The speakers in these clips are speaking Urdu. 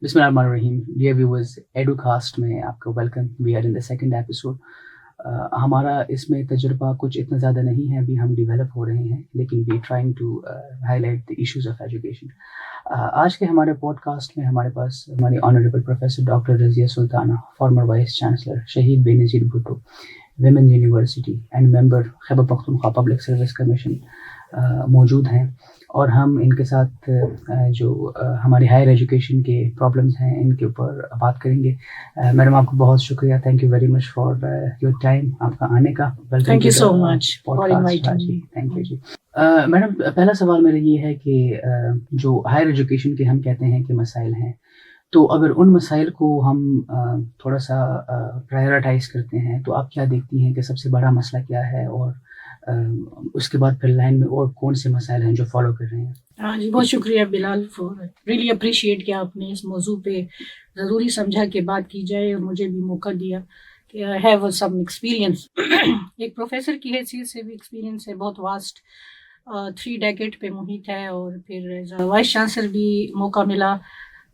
بسم اللہ الرحمن الرحیم. ڈیئر ویورز، ایڈوکاسٹ میں آپ کو welcome. We are in the second episode. ہمارا اس میں تجربہ کچھ اتنا زیادہ نہیں ہے، ابھی ہم ڈیولپ ہو رہے ہیں، لیکن we trying to highlight the issues of education. آج کے ہمارے پوڈ کاسٹ میں ہمارے پاس ہماری honourable professor doctor Razia Sultana, former vice chancellor Shaheed Benazir Bhutto, women university and member Khyber Pakhtunkhwa public service commission موجود ہیں، اور ہم ان کے ساتھ جو ہماری ہائر ایجوکیشن کے پرابلمس ہیں ان کے اوپر بات کریں گے. میڈم، آپ کو بہت شکریہ. Thank you very much for your time, آپ کا آنے کا. Thank you so much for inviting me. Thank you جی. میڈم، پہلا سوال میرا یہ ہے کہ جو ہائر ایجوکیشن کے ہم کہتے ہیں کہ مسائل ہیں، تو اگر ان مسائل کو ہم تھوڑا سا پرائیورٹائز کرتے ہیں تو آپ کیا دیکھتی ہیں کہ سب سے بڑا مسئلہ کیا ہے، اور اس کے بعد پھر لائن میں اور کون سے مسائل ہیں جو فالو کر رہے ہیں؟ ہاں جی، بہت شکریہ بلال فار ریئلی اپریشیٹ کہ آپ نے اس موضوع پہ ضروری سمجھا کہ بات کی جائے اور مجھے بھی موقع دیا کہ آئی ہیو سم ایکسپیرینس. ایک پروفیسر کی حیثیت سے بھی ایکسپیرینس ہے، بہت واسٹ 3 ڈیکیڈ پہ محیط ہے، اور پھر ایز وائس چانسلر بھی موقع ملا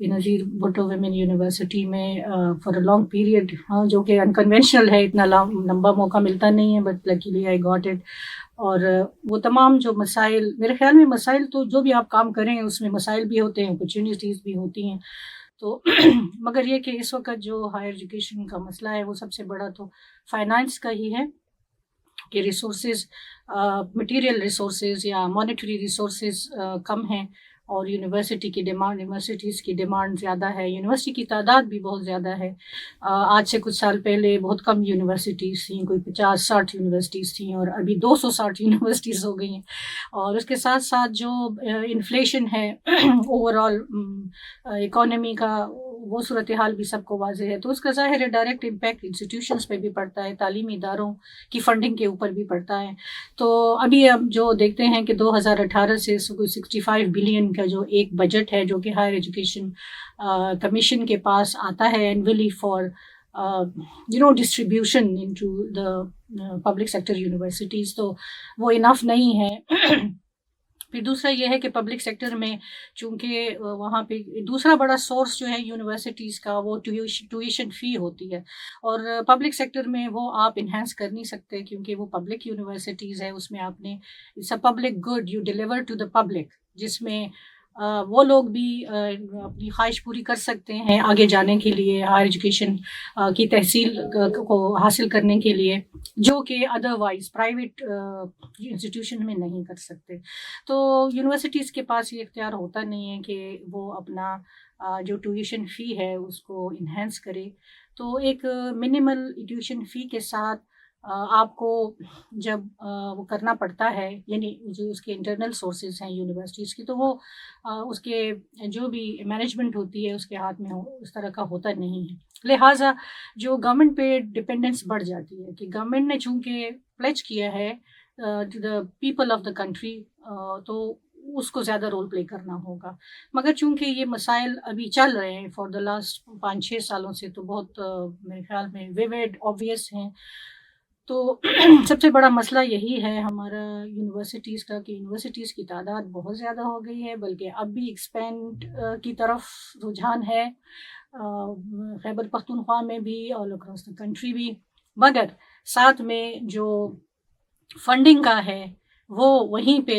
بے نظیر بھٹو ویمن یونیورسٹی میں فار اے لانگ پیریڈ، جو کہ انکنونشنل ہے، اتنا لمبا موقع ملتا نہیں ہے، but luckily I got it. اور وہ تمام جو مسائل، میرے خیال میں مسائل تو جو بھی آپ کام کریں اس میں مسائل بھی ہوتے ہیں، اپرچونیٹیز بھی ہوتی ہیں. تو مگر یہ کہ اس وقت جو ہائر ایجوکیشن کا مسئلہ ہے وہ سب سے بڑا تو فائنانس کا ہی ہے کہ ریسورسز، مٹیریل ریسورسز یا مانیٹری ریسورسز کم ہیں، اور یونیورسٹیز کی ڈیمانڈ زیادہ ہے. یونیورسٹی کی تعداد بھی بہت زیادہ ہے. آج سے کچھ سال پہلے بہت کم یونیورسٹیز تھیں، کوئی 50-60 یونیورسٹیز تھیں، اور ابھی 260 یونیورسٹیز ہو گئی ہیں. اور اس کے ساتھ ساتھ جو انفلیشن ہے اوور آل اکانومی کا، وہ صورتحال بھی سب کو واضح ہے. تو اس کا ظاہر ہے ڈائریکٹ امپیکٹ انسٹیٹیوشنز پہ بھی پڑتا ہے، تعلیمی اداروں کی فنڈنگ کے اوپر بھی پڑتا ہے. تو ابھی اب جو دیکھتے ہیں کہ 2018 سے کوئی 65 بلین کا جو ایک بجٹ ہے جو کہ ہائر ایجوکیشن کمیشن کے پاس آتا ہے annually for distribution into the public sector universities, تو وہ انف نہیں ہے. پھر دوسرا یہ ہے کہ پبلک سیکٹر میں چونکہ وہاں پہ دوسرا بڑا سورس جو ہے یونیورسٹیز کا وہ ٹیویشن فی ہوتی ہے، اور پبلک سیکٹر میں وہ آپ انہینس کر نہیں سکتے کیونکہ وہ پبلک یونیورسٹیز ہے. اس میں آپ نے it's a public good you deliver to the public, جس میں وہ لوگ بھی اپنی خواہش پوری کر سکتے ہیں آگے جانے کے لیے، ہائر ایجوکیشن کی تحصیل کو حاصل کرنے کے لیے، جو کہ ادروائز پرائیویٹ انسٹیٹیوشن میں نہیں کر سکتے. تو یونیورسٹیز کے پاس یہ اختیار ہوتا نہیں ہے کہ وہ اپنا جو ٹیوشن فی ہے اس کو انہینس کرے. تو ایک منیمل ٹیوشن فی کے ساتھ آپ کو جب وہ کرنا پڑتا ہے، یعنی جو اس کے انٹرنل سورسز ہیں یونیورسٹیز کی، تو وہ اس کے جو بھی مینجمنٹ ہوتی ہے اس کے ہاتھ میں اس طرح کا ہوتا نہیں ہے. لہٰذا جو گورنمنٹ پہ ڈپینڈنس بڑھ جاتی ہے کہ گورنمنٹ نے چونکہ پلیج کیا ہے to the people of the country, تو اس کو زیادہ رول پلے کرنا ہوگا. مگر چونکہ یہ مسائل ابھی چل رہے ہیں فار دا لاسٹ 5-6 سالوں سے، تو بہت میرے خیال میں ویوڈ آبویس ہیں. تو سب سے بڑا مسئلہ یہی ہے ہمارا یونیورسٹیز کا کہ یونیورسٹیز کی تعداد بہت زیادہ ہو گئی ہے، بلکہ اب بھی ایکسپینڈ کی طرف رجحان ہے خیبر پختونخوا میں بھی اور اکراس دا کنٹری بھی. مگر ساتھ میں جو فنڈنگ کا ہے وہ وہیں پہ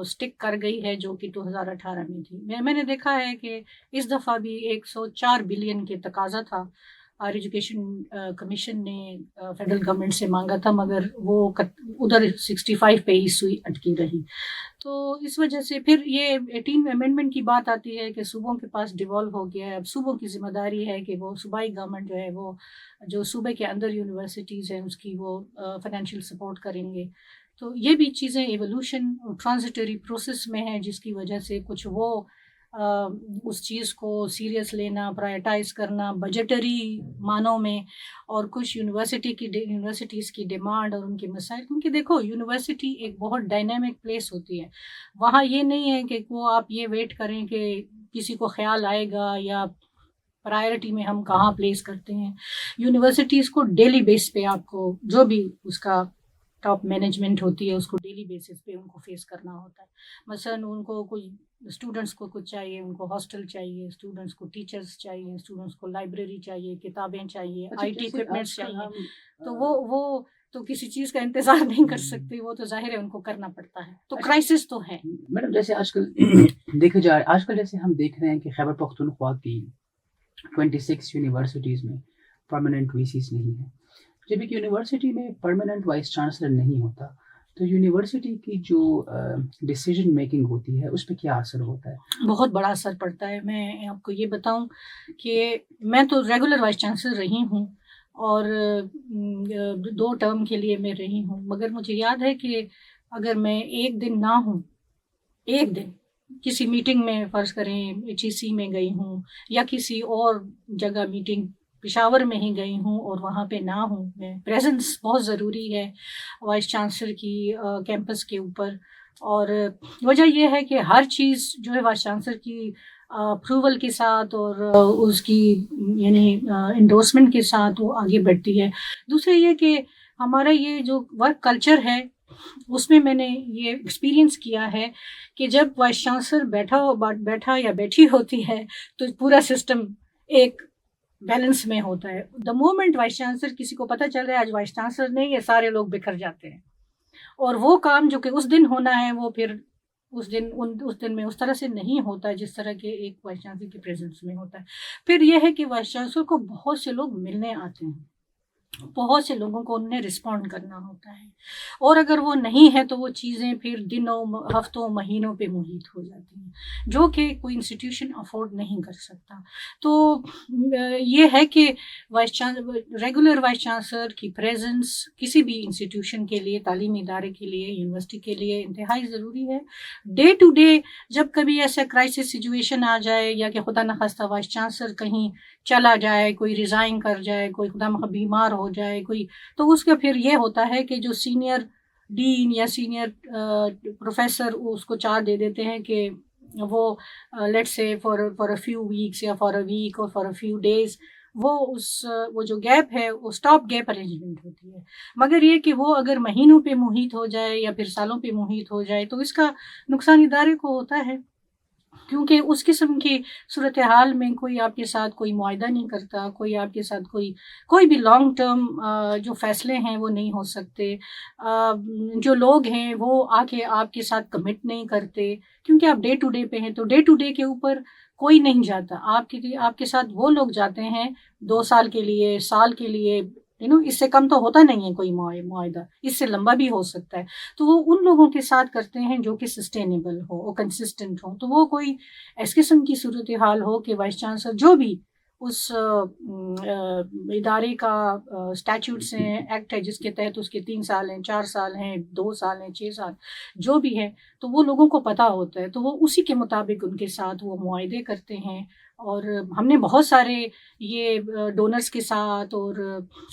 سٹک کر گئی ہے جو کہ 2018 میں تھی. میں نے دیکھا ہے کہ اس دفعہ بھی 104 بلین کے تقاضا تھا، ہائر ایجوکیشن کمیشن نے فیڈرل گورنمنٹ سے مانگا تھا، مگر وہ ادھر 65 پہ ہی سوئی اٹکی رہی. تو اس وجہ سے پھر یہ 18 امینڈمنٹ کی بات آتی ہے کہ صوبوں کے پاس ڈیوالو ہو گیا ہے. اب صوبوں کی ذمہ داری ہے کہ وہ صوبائی گورنمنٹ جو ہے وہ جو صوبے کے اندر یونیورسٹیز ہیں اس کی وہ فائنینشیل سپورٹ کریں گے. تو یہ بھی چیزیں ایوولوشن ٹرانزیٹری پروسیس میں ہیں، جس کی وجہ سے کچھ وہ اس چیز کو سیریس لینا، پرائرٹائز کرنا بجٹری معنوں میں، اور کچھ یونیورسٹیز کی ڈیمانڈ اور ان کے مسائل. کیونکہ دیکھو یونیورسٹی ایک بہت ڈائنامک پلیس ہوتی ہے، وہاں یہ نہیں ہے کہ وہ آپ یہ ویٹ کریں کہ کسی کو خیال آئے گا یا پرائرٹی میں ہم کہاں پلیس کرتے ہیں. یونیورسٹیز کو ڈیلی بیس پہ آپ کو جو بھی اس کا ٹاپ مینجمنٹ ہوتی ہے اس کو ڈیلی بیسس پہ ان کو فیس کرنا ہوتا ہے. مثلاً ان کو کوئی اسٹوڈنٹس کو کچھ چاہیے, ان کو ہاسٹل چاہیے, اسٹوڈنٹس کو ٹیچرس چاہیے, اسٹوڈنٹس کو لائبریری چاہیے, کتابیں چاہیے, اچھا آئی ٹی جیسے اکوپمنٹس آج کل چاہیے. ہم تو وہ تو کسی چیز کا انتظار نہیں کر سکتے, وہ تو ظاہر ہے ان کو کرنا پڑتا ہے. تو کرائسس تو ہے. میڈم جیسے آج کل دیکھا جائے, آج کل جیسے ہم دیکھ رہے ہیں کہ خیبر پختونخوا کی 26 یونیورسٹیز میں پرماننٹ وی سیز نہیں ہے. جب ایک یونیورسٹی میں پرماننٹ وائس چانسلر نہیں ہوتا تو یونیورسٹی کی جو ڈیسیجن میکنگ ہوتی ہے اس پہ کیا اثر ہوتا ہے؟ بہت بڑا اثر پڑتا ہے. میں آپ کو یہ بتاؤں کہ میں تو ریگولر وائس چانسلر رہی ہوں اور 2 ٹرم کے لیے میں رہی ہوں, مگر مجھے یاد ہے کہ اگر میں ایک دن نہ ہوں, ایک دن کسی میٹنگ میں فرض کریں HEC میں گئی ہوں یا کسی اور جگہ میٹنگ پشاور میں ہی گئی ہوں اور وہاں پہ نہ ہوں, میں پریزنس بہت ضروری ہے وائس چانسلر کی کیمپس کے اوپر. اور وجہ یہ ہے کہ ہر چیز جو ہے وائس چانسلر کی اپروول کے ساتھ اور اس کی یعنی انڈورسمنٹ کے ساتھ وہ آگے بڑھتی ہے. دوسرا یہ کہ ہمارا یہ جو ورک کلچر ہے اس میں نے یہ ایکسپیرینس کیا ہے کہ جب وائس چانسلر بیٹھا یا بیٹھی ہوتی ہے تو پورا سسٹم ایک بیلنس میں ہوتا ہے. دا مومنٹ وائس چانسلر کسی کو پتہ چل رہا ہے آج وائس چانسلر نہیں ہے, سارے لوگ بکھر جاتے ہیں اور وہ کام جو کہ اس دن ہونا ہے وہ پھر اس دن میں اس طرح سے نہیں ہوتا ہے جس طرح کے ایک وائس چانسلر کی پریزنس میں ہوتا ہے. پھر یہ ہے کہ وائس چانسلر کو بہت سے لوگ ملنے آتے ہیں, بہت سے لوگوں کو انہیں رسپونڈ کرنا ہوتا ہے, اور اگر وہ نہیں ہے تو وہ چیزیں پھر دنوں, ہفتوں, مہینوں پہ محیط ہو جاتی ہیں جو کہ کوئی انسٹیٹیوشن افورڈ نہیں کر سکتا. تو یہ ہے کہ ریگولر وائس چانسلر کی پریزنس کسی بھی انسٹیٹیوشن کے لیے, تعلیمی ادارے کے لیے, یونیورسٹی کے لیے انتہائی ضروری ہے. ڈے ٹو ڈے جب کبھی ایسا کرائسس سچویشن آ جائے یا کہ خدا نخواستہ وائس چانسلر کہیں چلا جائے, کوئی ریزائن کر جائے, کوئی خدا مخواستہ بیمار ہو جائے کوئی, تو اس کا پھر یہ ہوتا ہے کہ جو سینئر ڈین یا سینئر پروفیسر اس کو چارج دے دیتے ہیں کہ وہ لیٹ سے فار اے فیو ویکس یا فار اے ویک اور فار اے فیو ڈیز وہ جو گیپ ہے وہ اسٹاپ گیپ ارینجمنٹ ہوتی ہے. مگر یہ کہ وہ اگر مہینوں پہ محیط ہو جائے یا پھر سالوں پہ محیط ہو جائے تو اس کا نقصان ادارے کو ہوتا ہے, کیونکہ اس قسم کی صورتحال میں کوئی آپ کے ساتھ کوئی معاہدہ نہیں کرتا, کوئی آپ کے ساتھ کوئی بھی لانگ ٹرم جو فیصلے ہیں وہ نہیں ہو سکتے. جو لوگ ہیں وہ آ کے آپ کے ساتھ کمٹ نہیں کرتے کیونکہ آپ ڈے ٹو ڈے پہ ہیں, تو ڈے ٹو ڈے کے اوپر کوئی نہیں جاتا. آپ کے ساتھ وہ لوگ جاتے ہیں 2 سال کے لیے, سال کے لیے, اس سے کم تو ہوتا نہیں ہے کوئی معاہدہ, اس سے لمبا بھی ہو سکتا ہے. تو وہ ان لوگوں کے ساتھ کرتے ہیں جو کہ سسٹینیبل ہو, وہ کنسسٹنٹ ہو. تو وہ کوئی اس قسم کی صورتحال ہو کہ وائس چانسلر جو بھی اس ادارے کا اسٹیچوٹس ہیں, ایکٹ ہے جس کے تحت اس کے 3 سال ہیں, 4 سال ہیں, 2 سال ہیں, 6 سال جو بھی ہے, تو وہ لوگوں کو پتہ ہوتا ہے, تو وہ اسی کے مطابق ان کے ساتھ وہ معاہدے کرتے ہیں. اور ہم نے بہت سارے یہ ڈونرز کے ساتھ اور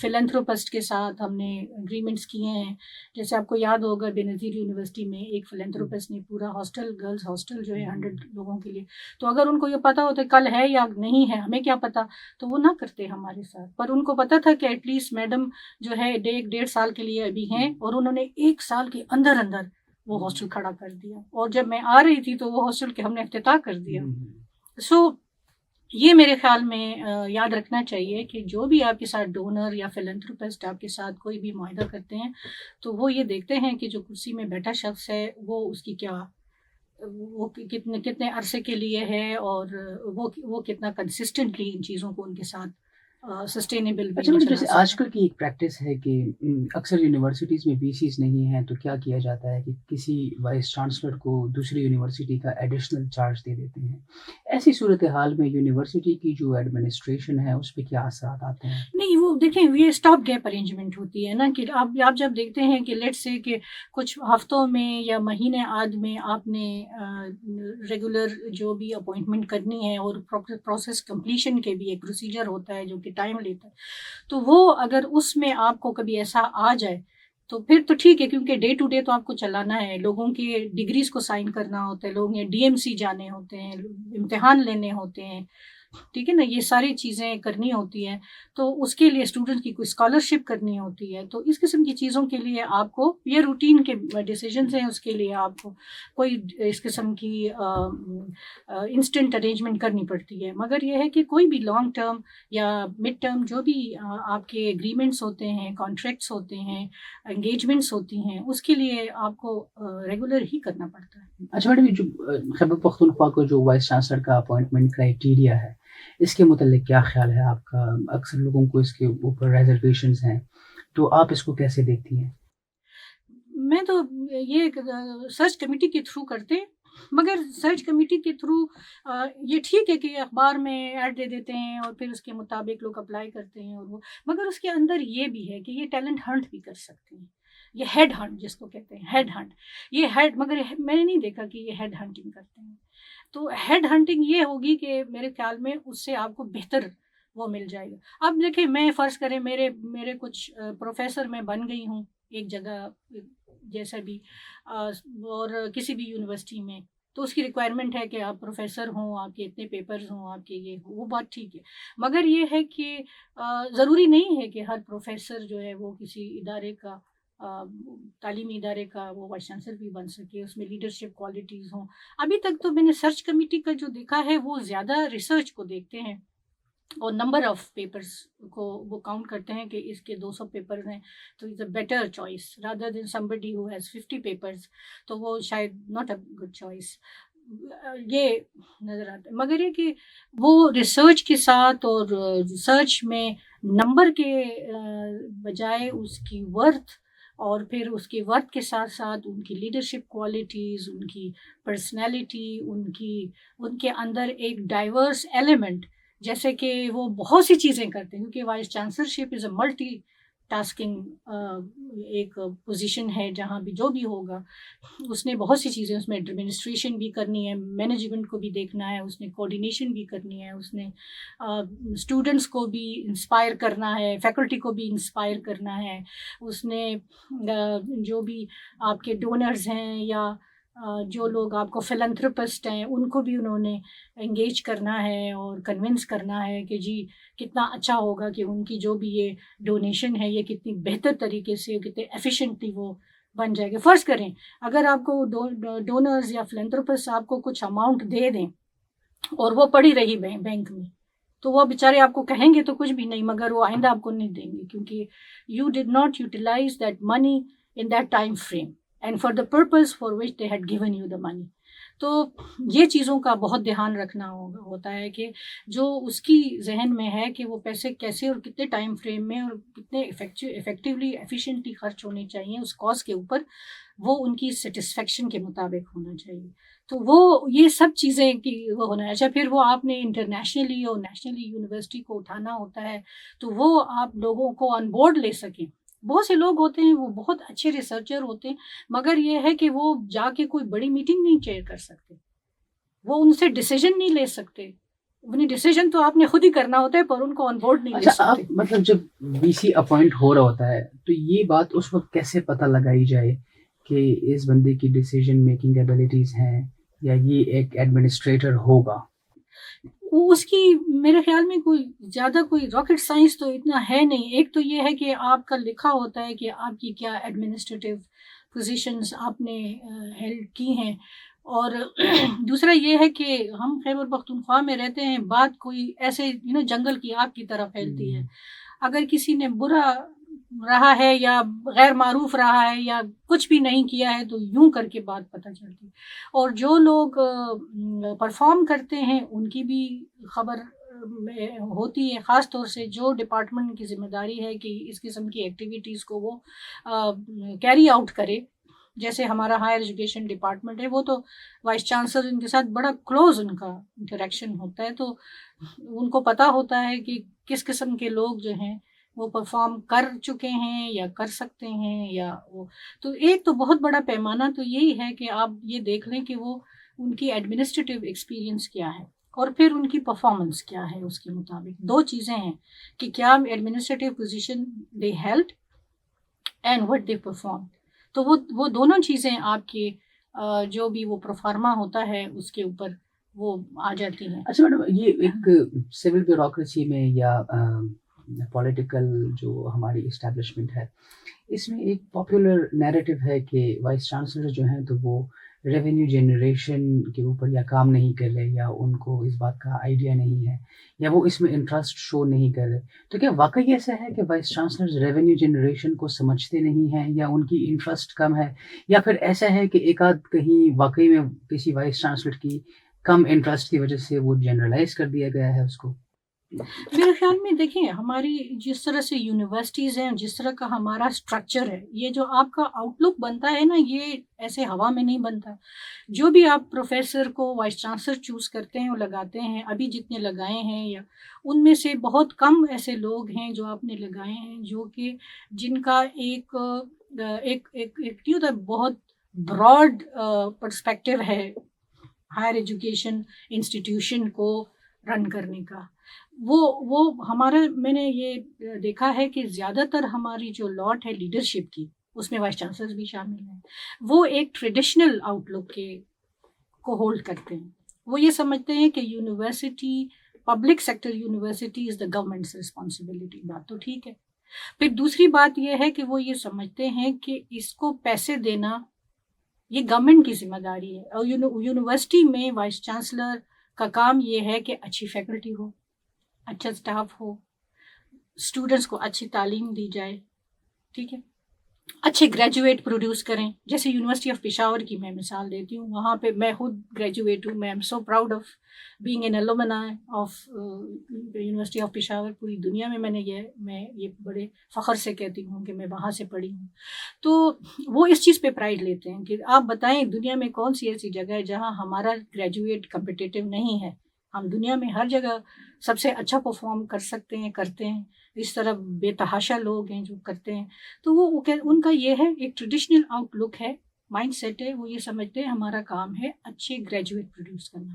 فلینتھروپسٹ کے ساتھ ہم نے اگریمنٹس کیے ہیں. جیسے آپ کو یاد ہوگا بے نظیر یونیورسٹی میں ایک فلینتھروپسٹ نے پورا ہاسٹل, گرلز ہاسٹل جو ہے 100 لوگوں کے لیے, تو اگر ان کو یہ پتا ہوتا کل ہے یا نہیں ہے, ہمیں کیا پتا, تو وہ نہ کرتے ہمارے ساتھ. پر ان کو پتا تھا کہ ایٹ لیسٹ میڈم جو ہے 1.5 سال کے لیے ابھی ہیں, اور انہوں نے 1 سال کے اندر وہ ہاسٹل کھڑا کر دیا, اور جب میں آ رہی تھی تو وہ ہاسٹل کے ہم نے افتتاح کر دیا. سو یہ میرے خیال میں یاد رکھنا چاہیے کہ جو بھی آپ کے ساتھ ڈونر یا فلینتھروپسٹ آپ کے ساتھ کوئی بھی معاہدہ کرتے ہیں تو وہ یہ دیکھتے ہیں کہ جو کرسی میں بیٹھا شخص ہے وہ اس کی وہ کتنے عرصے کے لیے ہے, اور وہ کتنا کنسسٹنٹلی ان چیزوں کو ان کے ساتھ سسٹینیبل. اچھا جیسے آج کل کی ایک پریکٹس ہے کہ اکثر یونیورسٹیز میں وی سیز نہیں ہیں, تو کیا کیا جاتا ہے کہ کسی وائس چانسلر کو دوسری یونیورسٹی کا ایڈیشنل چارج دے دیتے ہیں. ایسی صورتحال میں یونیورسٹی کی جو ایڈمنسٹریشن ہے اس پہ کیا اثرات آتے ہیں؟ نہیں, وہ دیکھیں یہ اسٹاپ گیپ ارینجمنٹ ہوتی ہے نا, کہ آپ جب دیکھتے ہیں کہ لیٹ سے کہ کچھ ہفتوں میں یا مہینے آدھ میں آپ نے ریگولر جو بھی اپوائنٹمنٹ کرنی ہے, اور پروسیس کمپلیشن کے بھی ایک پروسیجر ہوتا ہے جو کہ ٹائم لیتا ہے, تو وہ اگر اس میں آپ کو کبھی ایسا آ جائے تو پھر تو ٹھیک ہے, کیونکہ ڈے ٹو ڈے تو آپ کو چلانا ہے, لوگوں کی ڈگریز کو سائن کرنا ہوتا ہے, لوگوں نے DMC جانے ہوتے ہیں, امتحان لینے ہوتے ہیں, ٹھیک ہے نا, یہ ساری چیزیں کرنی ہوتی ہیں. تو اس کے لیے اسٹوڈنٹ کی کوئی اسکالرشپ کرنی ہوتی ہے. تو اس قسم کی چیزوں کے لیے آپ کو یہ روٹین کے ڈیسیجنز ہیں, اس کے لیے آپ کو کوئی اس قسم کی انسٹنٹ ارینجمنٹ کرنی پڑتی ہے. مگر یہ ہے کہ کوئی بھی لانگ ٹرم یا مڈ ٹرم جو بھی آپ کے ایگریمنٹس ہوتے ہیں, کانٹریکٹس ہوتے ہیں, انگیجمنٹس ہوتی ہیں, اس کے لیے آپ کو ریگولر ہی کرنا پڑتا ہے. اچھا میڈم, یہ جو خیبر پختونخوا کو جو وائس چانسلر کا اپوائنٹمنٹ کرائیٹیریا ہے, اس کے متعلق کیا خیال ہے آپ کا؟ اکثر لوگوں کو اس کے اوپر ریزرویشنز ہیں, تو آپ اس کو کیسے دیکھتی ہیں؟ میں تو یہ سرچ کمیٹی کے تھرو کرتے, مگر سرچ کمیٹی کے تھرو یہ ٹھیک ہے کہ اخبار میں ایڈ دے دیتے ہیں اور پھر اس کے مطابق لوگ اپلائی کرتے ہیں, اور وہ مگر اس کے اندر یہ بھی ہے کہ یہ ٹیلنٹ ہنٹ بھی کر سکتے ہیں. یہ ہیڈ ہنٹ جس کو کہتے ہیں, ہیڈ ہنٹ, یہ ہیڈ, مگر میں نے نہیں دیکھا کہ یہ ہیڈ ہنٹنگ کرتے ہیں. تو ہیڈ ہنٹنگ یہ ہوگی کہ میرے خیال میں اس سے آپ کو بہتر وہ مل جائے گا. اب دیکھیں, میں فرض کریں میرے کچھ پروفیسر میں بن گئی ہوں ایک جگہ جیسا بھی, اور کسی بھی یونیورسٹی میں, تو اس کی ریکوائرمنٹ ہے کہ آپ پروفیسر ہوں, آپ کے اتنے پیپرز ہوں, آپ کے یہ ہوں, وہ بات ٹھیک ہے. مگر یہ ہے کہ ضروری نہیں ہے کہ ہر پروفیسر جو ہے وہ کسی ادارے کا, تعلیمی ادارے کا وہ وائس چانسلر بھی بن سکے, اس میں لیڈرشپ کوالٹیز ہوں. ابھی تک تو میں نے سرچ کمیٹی کا جو دیکھا ہے وہ زیادہ ریسرچ کو دیکھتے ہیں اور نمبر آف پیپرز کو وہ کاؤنٹ کرتے ہیں کہ اس کے 200 پیپرز ہیں, تو it's a better choice rather than somebody who has 50 papers, تو وہ شاید ناٹ اے گڈ چوائس یہ نظر آتا ہے. مگر یہ کہ وہ ریسرچ کے ساتھ, اور ریسرچ میں نمبر کے بجائے اس کی ورتھ, اور پھر اس کے ورتھ کے ساتھ ساتھ ان کی لیڈرشپ کوالٹیز, ان کی پرسنالٹی, ان کے اندر ایک ڈائیورس ایلیمنٹ, جیسے کہ وہ بہت سی چیزیں کرتے ہیں, کیونکہ vice chancellorship is a multi tasking ایک پوزیشن ہے, جہاں بھی جو بھی ہوگا اس نے بہت سی چیزیں, اس میں ایڈمنسٹریشن بھی کرنی ہے, مینجمنٹ کو بھی دیکھنا ہے, اس نے کوآرڈینیشن بھی کرنی ہے, اس نے اسٹوڈنٹس کو بھی انسپائر کرنا ہے, فیکلٹی کو بھی انسپائر کرنا ہے, اس نے جو بھی آپ کے ڈونرز ہیں یا جو لوگ آپ کو فلانتھروپسٹ ہیں ان کو بھی انہوں نے انگیج کرنا ہے اور کنونس کرنا ہے کہ جی کتنا اچھا ہوگا کہ ان کی جو بھی یہ ڈونیشن ہے یہ کتنی بہتر طریقے سے, کتنے ایفیشینٹلی وہ بن جائے گا. فرض کریں اگر آپ کو ڈونرز یا فلانتھروپسٹ آپ کو کچھ اماؤنٹ دے دیں اور وہ پڑی رہی بینک میں, تو وہ بیچارے آپ کو کہیں گے تو کچھ بھی نہیں, مگر وہ آئندہ آپ کو نہیں دیں گے, کیونکہ you did not utilize that money in that time frame and for the purpose for which they had given you the money. تو یہ چیزوں کا بہت دھیان رکھنا ہوتا ہے کہ جو اس کی ذہن میں ہے کہ وہ پیسے کیسے اور کتنے ٹائم فریم میں اور کتنے افیکٹولی ایفیشینٹلی خرچ ہونے چاہیے اس کاز کے اوپر, وہ ان کی سیٹسفیکشن کے مطابق ہونا چاہیے. تو وہ یہ سب چیزیں کی وہ ہونا ہے. اچھا, پھر وہ آپ نے انٹرنیشنلی اور نیشنلی یونیورسٹی کو اٹھانا ہوتا ہے, تو وہ آپ لوگوں کو آن بورڈ لے سکیں. بہت سے لوگ ہوتے ہیں وہ بہت اچھے ریسرچر ہوتے ہیں, مگر یہ ہے کہ وہ جا کے کوئی بڑی میٹنگ نہیں چیئر کر سکتے, وہ ان سے ڈیسیجن نہیں لے سکتے. اپنی ڈیسیجن تو آپ نے خود ہی کرنا ہوتا ہے, پر ان کو آن بورڈ نہیں لے سکتے. آپ مطلب جب بی سی اپوائنٹ ہو رہا ہوتا ہے تو یہ بات اس وقت کیسے پتہ لگائی جائے کہ اس بندے کی ڈیسیجن میکنگ ایبیلٹیز ہیں یا یہ ایک ایڈمنسٹریٹر ہوگا؟ اس کی میرے خیال میں کوئی راکٹ سائنس تو اتنا ہے نہیں. ایک تو یہ ہے کہ آپ کا لکھا ہوتا ہے کہ آپ کی کیا ایڈمنسٹریٹو پوزیشنز آپ نے ہیلڈ کی ہیں, اور دوسرا یہ ہے کہ ہم خیبر پختونخوا میں رہتے ہیں, بات کوئی ایسے جنگل کی آگ کی طرح پھیلتی ہے. اگر کسی نے برا رہا ہے یا غیر معروف رہا ہے یا کچھ بھی نہیں کیا ہے تو یوں کر کے بات پتہ چلتی ہے, اور جو لوگ پرفارم کرتے ہیں ان کی بھی خبر ہوتی ہے, خاص طور سے جو ڈپارٹمنٹ کی ذمہ داری ہے کہ اس قسم کی ایکٹیویٹیز کو وہ کیری آؤٹ کرے. جیسے ہمارا ہائر ایجوکیشن ڈپارٹمنٹ ہے, وہ تو وائس چانسلر ان کے ساتھ بڑا کلوز ان کا انٹریکشن ہوتا ہے, تو ان کو پتہ ہوتا ہے کہ کس قسم کے لوگ جو ہیں وہ پرفارم کر چکے ہیں یا کر سکتے ہیں یا وہ. تو ایک تو بہت بڑا پیمانہ تو یہی ہے کہ آپ یہ دیکھ لیں کہ وہ ان کی ایڈمنسٹریٹو ایکسپیرینس کیا ہے اور پھر ان کی پرفارمنس کیا ہے. اس کے مطابق دو چیزیں ہیں کہ کیا administrative position they held and what they perform. تو وہ دونوں چیزیں آپ کے جو بھی وہ پروفارما ہوتا ہے اس کے اوپر وہ آ جاتی ہیں. اچھا میڈم، یہ ایک سول بیوروکریسی میں یا پولیٹیکل جو ہماری اسٹیبلشمنٹ ہے، اس میں ایک پاپولر نیریٹو ہے کہ وائس چانسلر جو ہیں تو وہ ریونیو جنریشن کے اوپر یا کام نہیں کر رہے، یا ان کو اس بات کا آئیڈیا نہیں ہے، یا وہ اس میں انٹرسٹ شو نہیں کر رہے. تو کیا واقعی ایسا ہے کہ وائس چانسلرز ریونیو جنریشن کو سمجھتے نہیں ہیں، یا ان کی انٹرسٹ کم ہے، یا پھر ایسا ہے کہ ایک آدھ کہیں واقعی میں کسی وائس چانسلر کی کم انٹرسٹ کی وجہ سے وہ جنرلائز کر دیا گیا ہے اس کو؟ میرے خیال میں دیکھیں، ہماری جس طرح سے یونیورسٹیز ہیں، جس طرح کا ہمارا اسٹرکچر ہے، یہ جو آپ کا آؤٹ لک بنتا ہے نا، یہ ایسے ہوا میں نہیں بنتا. جو بھی آپ پروفیسر کو وائس چانسلر چوز کرتے ہیں، وہ لگاتے ہیں، ابھی جتنے لگائے ہیں، یا ان میں سے بہت کم ایسے لوگ ہیں جو آپ نے لگائے ہیں جو کہ جن کا ایک ایک ایک ایک نہیں ہوتا، بہت براڈ پرسپیکٹو ہے ہائر ایجوکیشن انسٹیٹیوشن کو رن کرنے کا. وہ ہمارا، میں نے یہ دیکھا ہے کہ زیادہ تر ہماری جو لاٹ ہے لیڈرشپ کی، اس میں وائس چانسلرز بھی شامل ہیں. وہ ایک ٹریڈیشنل آؤٹ لک کو ہولڈ کرتے ہیں. وہ یہ سمجھتے ہیں کہ university, public sector university is the governments responsibility. بات تو ٹھیک ہے. پھر دوسری بات یہ ہے کہ وہ یہ سمجھتے ہیں کہ اس کو پیسے دینا یہ گورنمنٹ کی ذمہ داری ہے، اور یونیورسٹی میں وائس چانسلر کا کام یہ ہے کہ اچھی فیکلٹی ہو، اچھا سٹاف ہو، اسٹوڈنٹس کو اچھی تعلیم دی جائے، ٹھیک ہے، اچھے گریجویٹ پروڈیوس کریں. جیسے یونیورسٹی آف پشاور کی میں مثال دیتی ہوں، وہاں پہ میں خود گریجویٹ ہوں. میں am so proud of being an alumni of university of Peshawar. پوری دنیا میں میں یہ بڑے فخر سے کہتی ہوں کہ میں وہاں سے پڑھی ہوں. تو وہ اس چیز پہ پرائڈ لیتے ہیں کہ آپ بتائیں دنیا میں کون سی ایسی جگہ ہے جہاں ہمارا گریجویٹ کمپٹیٹیو نہیں ہے. ہم دنیا میں ہر جگہ سب سے اچھا پرفارم کر سکتے ہیں، کرتے ہیں. اس طرح بے تحاشا لوگ ہیں جو کرتے ہیں. تو وہ ان کا یہ ہے، ایک ٹریڈیشنل آؤٹ لک ہے، مائنڈ سیٹ ہے. وہ یہ سمجھتے ہیں ہمارا کام ہے اچھے گریجویٹ پروڈیوس کرنا،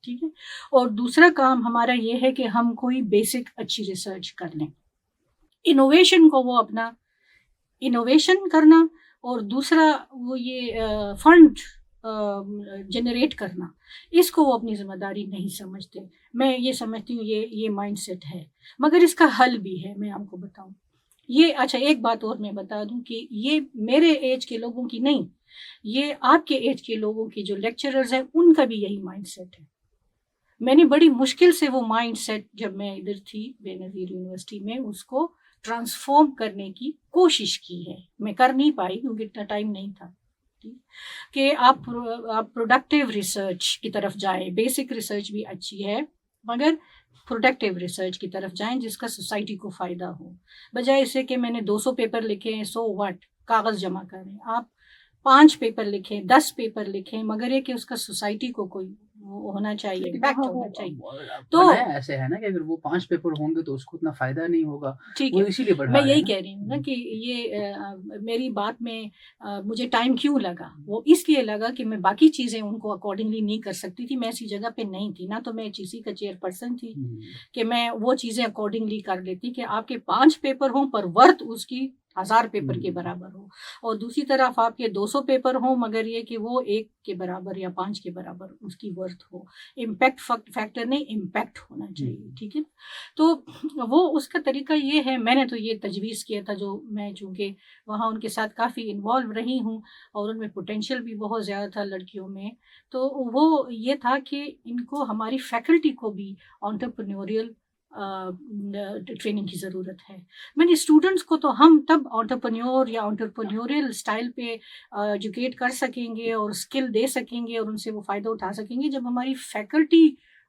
ٹھیک ہے. اور دوسرا کام ہمارا یہ ہے کہ ہم کوئی بیسک اچھی ریسرچ کر لیں. انوویشن کو وہ اپنا انوویشن کرنا، اور دوسرا وہ یہ فنڈ جنریٹ کرنا، اس کو وہ اپنی ذمہ داری نہیں سمجھتے. میں یہ سمجھتی ہوں یہ مائنڈ سیٹ ہے. مگر اس کا حل بھی ہے، میں آپ کو بتاؤں. یہ اچھا، ایک بات اور میں بتا دوں کہ یہ میرے ایج کے لوگوں کی نہیں، یہ آپ کے ایج کے لوگوں کی جو لیکچررز ہیں ان کا بھی یہی مائنڈ سیٹ ہے. میں نے بڑی مشکل سے وہ مائنڈ سیٹ، جب میں ادھر تھی بے نظیر یونیورسٹی میں، اس کو ٹرانسفارم کرنے کی کوشش کی ہے. میں کر نہیں پائی کیونکہ اتنا ٹائم نہیں تھا کہ آپ پروڈکٹیو ریسرچ کی طرف جائیں. بیسک ریسرچ بھی اچھی ہے، مگر پروڈکٹیو ریسرچ کی طرف جائیں جس کا سوسائٹی کو فائدہ ہو. بجائے اسے کہ میں نے 200 پیپر لکھے ہیں، سو واٹ، کاغذ جمع کریں. آپ 5 پیپر لکھیں، 10 پیپر لکھیں، مگر یہ کہ اس کا سوسائٹی کو کوئی ہونا چاہیے، امپیکٹ ہونا چاہیے. تو ایسے ہے نا کہ اگر وہ 5 پیپر ہوں گے تو اس کو اتنا فائدہ نہیں ہوگا. ٹھیک وہ ہے، اسی لیے بڑھا میں رہے ہیں یہی نا. کہہ رہی ہوں نا کہ یہ میری بات میں مجھے ٹائم کیوں لگا، وہ اس لیے لگا کہ میں باقی چیزیں ان کو اکارڈنگلی نہیں کر سکتی تھی. میں ایسی جگہ پہ نہیں تھی، نہ تو میں ایچ ای سی کا چیئر پرسن تھی کہ میں وہ چیزیں اکارڈنگلی کر لیتی کہ آپ کے 5 پیپر ہوں پر ورتھ اس کی 1000 پیپر کے برابر ہو، اور دوسری طرف آپ کے 200 پیپر ہوں مگر یہ کہ وہ 1 کے برابر یا 5 کے برابر اس کی ورتھ ہو. امپیکٹ فیکٹر نہیں، امپیکٹ ہونا چاہیے، ٹھیک ہے. تو وہ اس کا طریقہ یہ ہے. میں نے تو یہ تجویز کیا تھا، جو میں چونکہ وہاں ان کے ساتھ کافی انوالو رہی ہوں اور ان میں پوٹینشیل بھی بہت زیادہ تھا لڑکیوں میں، تو وہ یہ تھا کہ ان کو، ہماری فیکلٹی کو بھی انٹرپرینیوریل ٹریننگ کی ضرورت ہے. میں نے اسٹوڈنٹس کو تو ہم تب انٹرپرینیور یا انٹرپرینیوریل اسٹائل پہ ایجوکیٹ کر سکیں گے اور اسکل دے سکیں گے اور ان سے وہ فائدہ اٹھا سکیں گے جب ہماری فیکلٹی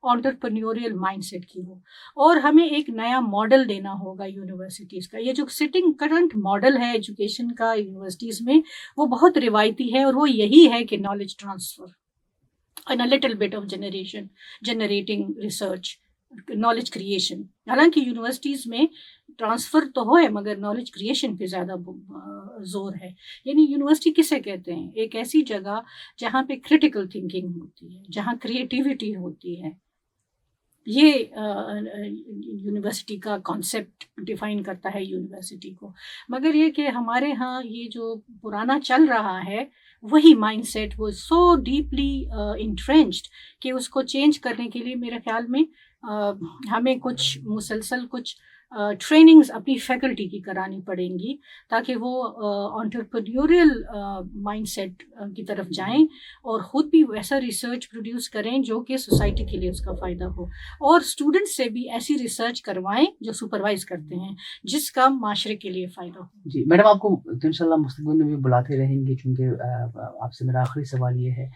انٹرپرینیوریل مائنڈ سیٹ کی ہو. اور ہمیں ایک نیا ماڈل دینا ہوگا یونیورسٹیز کا. یہ جو سٹنگ کرنٹ ماڈل ہے ایجوکیشن کا یونیورسٹیز میں، وہ بہت روایتی ہے، اور وہ یہی ہے کہ knowledge transfer and a little bit of generating research, knowledge creation. حالانکہ یونیورسٹیز میں ٹرانسفر تو ہوئے مگر نالج کریشن پہ زیادہ زور ہے. یعنی یونیورسٹی کسے کہتے ہیں؟ ایک ایسی جگہ جہاں پہ کریٹیکل تھنکنگ ہوتی ہے، جہاں کریٹیوٹی ہوتی ہے، یہ یونیورسٹی کا کانسیپٹ ڈیفائن کرتا ہے یونیورسٹی کو. مگر یہ کہ ہمارے ہاں یہ جو پرانا چل رہا ہے وہی مائنڈ سیٹ وہ سو ڈیپلی انٹرینچڈ کہ اس کو چینج کرنے کے لیے میرے خیال میں ہمیں کچھ مسلسل کچھ ٹریننگز اپنی فیکلٹی کی کرانی پڑیں گی تاکہ وہ انٹرپرینیوریل مائنڈ سیٹ کی طرف جائیں اور خود بھی ویسا ریسرچ پروڈیوس کریں جو کہ سوسائٹی کے لیے اس کا فائدہ ہو, اور اسٹوڈنٹس سے بھی ایسی ریسرچ کروائیں جو سپروائز کرتے ہیں جس کا معاشرے کے لیے فائدہ ہو. جی میڈم, آپ کو تو انشاءاللہ مستقبل میں بھی بلاتے رہیں گے, چونکہ آپ سے میرا آخری سوال یہ ہے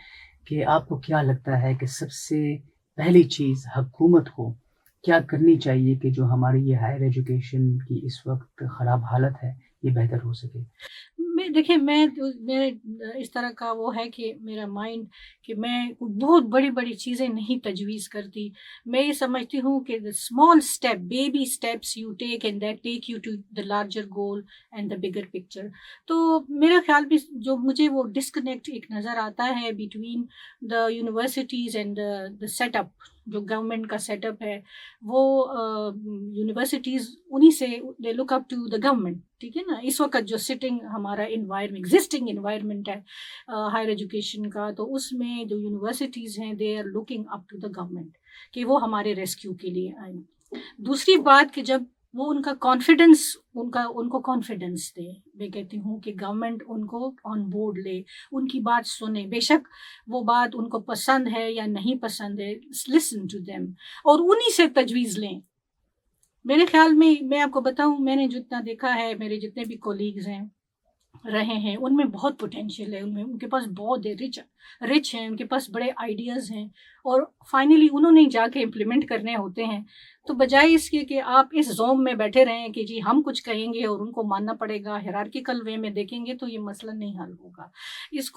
کہ آپ کو کیا لگتا ہے کہ سب سے پہلی چیز حکومت کو کیا کرنی چاہیے کہ جو ہماری یہ ہائر ایجوکیشن کی اس وقت خراب حالت ہے یہ بہتر ہو سکے؟ دیکھیں میں اس طرح کا وہ ہے کہ میرا مائنڈ کہ میں بہت بڑی بڑی چیزیں نہیں تجویز کرتی. میں یہ سمجھتی ہوں کہ small step, baby steps you take and that take you to the larger goal and the bigger picture. تو میرا خیال بھی جو مجھے وہ ڈسکنیکٹ ایک نظر آتا ہے between the universities and the set up, جو گورنمنٹ کا سیٹ اپ ہے وہ یونیورسٹیز انہی سے دے لک اپ ٹو دا گورنمنٹ. ٹھیک ہے نا, اس وقت جو سٹنگ ہمارا انوائرمنٹ ایگزسٹنگ انوائرمنٹ ہے ہائر ایجوکیشن کا, تو اس میں جو یونیورسٹیز ہیں they are looking up to the government کہ وہ ہمارے ریسکیو کے لیے آئیں. دوسری بات کہ جب وہ ان کا کانفیڈنس ان کو کانفیڈنس دے, میں کہتی ہوں کہ گورنمنٹ ان کو آن بورڈ لے, ان کی بات سنیں, بے شک وہ بات ان کو پسند ہے یا نہیں پسند ہے, لسن ٹو دیم اور انہی سے تجویز لیں. میرے خیال میں آپ کو بتاؤں, میں نے جتنا دیکھا ہے, میرے جتنے بھی کولیگز ہیں رہے ہیں, ان میں بہت پوٹینشیل ہے, ان کے پاس بہت رچ ہیں, ان کے پاس بڑے آئیڈیاز ہیں, اور فائنلی انہوں نے جا کے امپلیمنٹ کرنے ہوتے ہیں. تو بجائے اس کے کہ آپ اس زوم میں بیٹھے رہیں کہ جی ہم کچھ کہیں گے اور ان کو ماننا پڑے گا, ہیرارکیکل وے میں دیکھیں گے تو یہ مسئلہ نہیں حل ہوگا. اس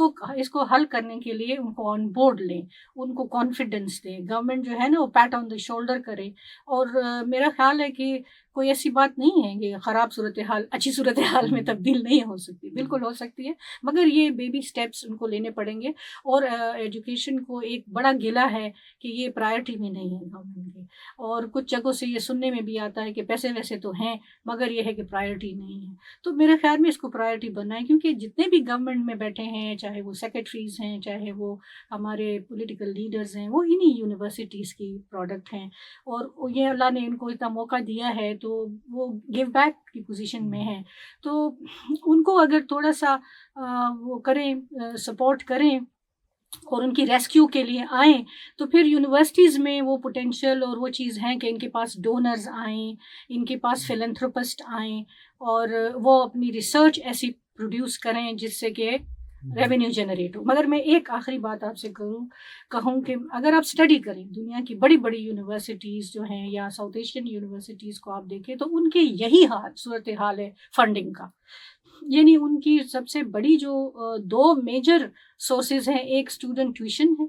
کو حل کرنے کے لیے ان کو آن بورڈ لیں, ان کو کانفیڈنس دیں, گورنمنٹ جو ہے نا وہ پیٹ آن دا شولڈر کرے. اور میرا خیال ہے کہ کوئی ایسی بات نہیں ہے کہ خراب صورتحال اچھی صورتحال میں تبدیل نہیں ہو سکتی, بالکل ہو سکتی ہے, مگر یہ بیبی سٹیپس ان کو لینے پڑیں گے. اور ایجوکیشن کو ایک بڑا گلہ ہے کہ یہ پرائرٹی میں نہیں ہے گورنمنٹ کی, اور کچھ جگہوں سے یہ سننے میں بھی آتا ہے کہ پیسے ویسے تو ہیں مگر یہ ہے کہ پرائرٹی نہیں ہے. تو میرے خیال میں اس کو پرائرٹی بنائیں, کیونکہ جتنے بھی گورنمنٹ میں بیٹھے ہیں, چاہے وہ سیکرٹریز ہیں, چاہے وہ ہمارے پولیٹیکل لیڈرز ہیں, وہ انہی یونیورسٹیز کی پروڈکٹ ہیں, اور یہ اللہ نے ان کو اتنا موقع دیا ہے تو وہ گیو بیک کی پوزیشن میں ہیں. تو ان کو اگر تھوڑا سا وہ کریں, سپورٹ کریں اور ان کی ریسکیو کے لیے آئیں, تو پھر یونیورسٹیز میں وہ پوٹینشیل اور وہ چیز ہیں کہ ان کے پاس ڈونرز آئیں, ان کے پاس فلنتھروپسٹ آئیں, اور وہ اپنی ریسرچ ایسی پروڈیوس کریں جس سے کہ ریونیو جنریٹ ہو. مگر میں ایک آخری بات آپ سے کہوں کہ اگر آپ اسٹڈی کریں دنیا کی بڑی بڑی یونیورسٹیز جو ہیں یا ساؤتھ ایشین یونیورسٹیز کو آپ دیکھیں تو ان کے یہی صورتحال ہے فنڈنگ کا. یعنی ان کی سب سے بڑی جو دو میجر سورسز ہیں, ایک اسٹوڈنٹ ٹیوشن ہے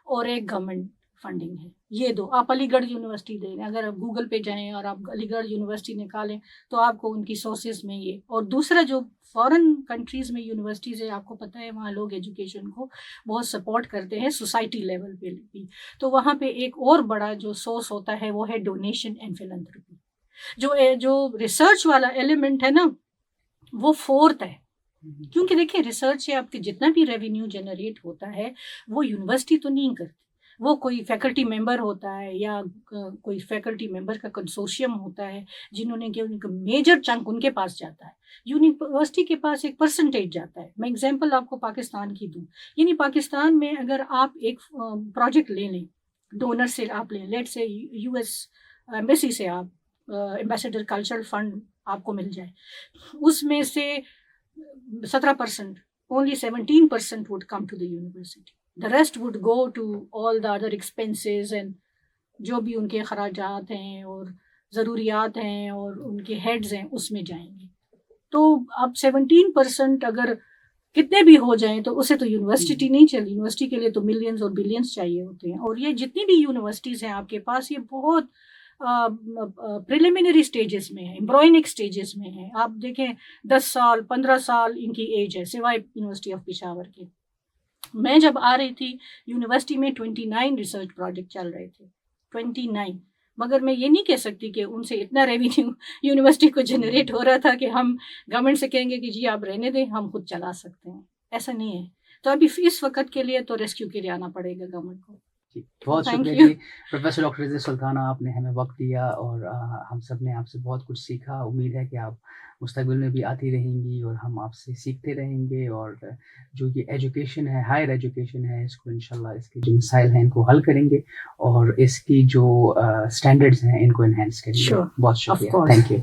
اور ایک گورنمنٹ فنڈنگ ہے. یہ دو آپ علی گڑھ یونیورسٹی دے رہے ہیں, اگر آپ گوگل پہ جائیں اور آپ علی گڑھ یونیورسٹی نکالیں تو آپ کو ان کی سورسز میں یہ, اور دوسرا جو فورن کنٹریز میں یونیورسٹیز ہے, آپ کو پتہ ہے وہاں لوگ ایجوکیشن کو بہت سپورٹ کرتے ہیں سوسائٹی لیول پہ بھی, تو وہاں پہ ایک اور بڑا جو سورس ہوتا ہے وہ ہے ڈونیشن اینڈ فلنتھروپی. جو ریسرچ والا ایلیمنٹ ہے نا وہ فورتھ ہے, کیونکہ دیکھیں ریسرچ سے آپ کے جتنا بھی ریونیو جنریٹ ہوتا ہے وہ یونیورسٹی تو نہیں کرتی, وہ کوئی فیکلٹی ممبر ہوتا ہے یا کوئی فیکلٹی ممبر کا کنسورشیم ہوتا ہے جنہوں نے کہ ان کا میجر چنک ان کے پاس جاتا ہے, یونیورسٹی کے پاس ایک پرسنٹیج جاتا ہے. میں اگزامپل آپ کو پاکستان کی دوں, یعنی پاکستان میں اگر آپ ایک پروجیکٹ لے لیں, ڈونر سے آپ لیں, لیٹ سے یو ایس ایمبیسی سے آپ ایمبیسڈر کلچرل فنڈ آپ کو مل جائے, اس میں سے 17%, only 17% would come to the university. The rest would go to all the other expenses and جو بھی ان کے اخراجات ہیں اور ضروریات ہیں اور ان کے ہیڈز ہیں اس میں جائیں گے. تو اب 17% اگر کتنے بھی ہو جائیں تو اسے تو یونیورسٹی نہیں چلی, یونیورسٹی کے لیے تو ملینز اور بلینز چاہیے ہوتے ہیں. اور یہ جتنی بھی یونیورسٹیز ہیں آپ کے پاس یہ بہت پریلیمنری سٹیجز میں ہیں, امبرائنک سٹیجز میں ہیں. آپ دیکھیں 10 سال 15 سال ان کی ایج ہے, سوائے یونیورسٹی آف پشاور کے. میں جب آ رہی تھی یونیورسٹی میں 29 ریسرچ پروجیکٹ چل رہے تھے, 29, مگر میں یہ نہیں کہہ سکتی کہ ان سے اتنا ریونیو یونیورسٹی کو جنریٹ ہو رہا تھا کہ ہم گورنمنٹ سے کہیں گے کہ جی آپ رہنے دیں، ہم خود چلا سکتے ہیں، ایسا نہیں ہے. تو ابھی اس وقت کے لیے تو ریسکیو کے لیے آنا پڑے گا گورنمنٹ کو. بہت Thank شکریہ you. جی پروفیسر ڈاکٹر رضا سلطانہ، آپ نے ہمیں وقت دیا اور ہم سب نے آپ سے بہت کچھ سیکھا. امید ہے کہ آپ مستقبل میں بھی آتی رہیں گی اور ہم آپ سے سیکھتے رہیں گے، اور جو یہ ایجوکیشن ہے، ہائر ایجوکیشن ہے، اس کو انشاءاللہ اس کے جو مسائل ہیں ان کو حل کریں گے اور اس کی جو اسٹینڈرڈز ہیں ان کو انہینس کریں گے. Sure. بہت Of شکریہ، course. Thank you.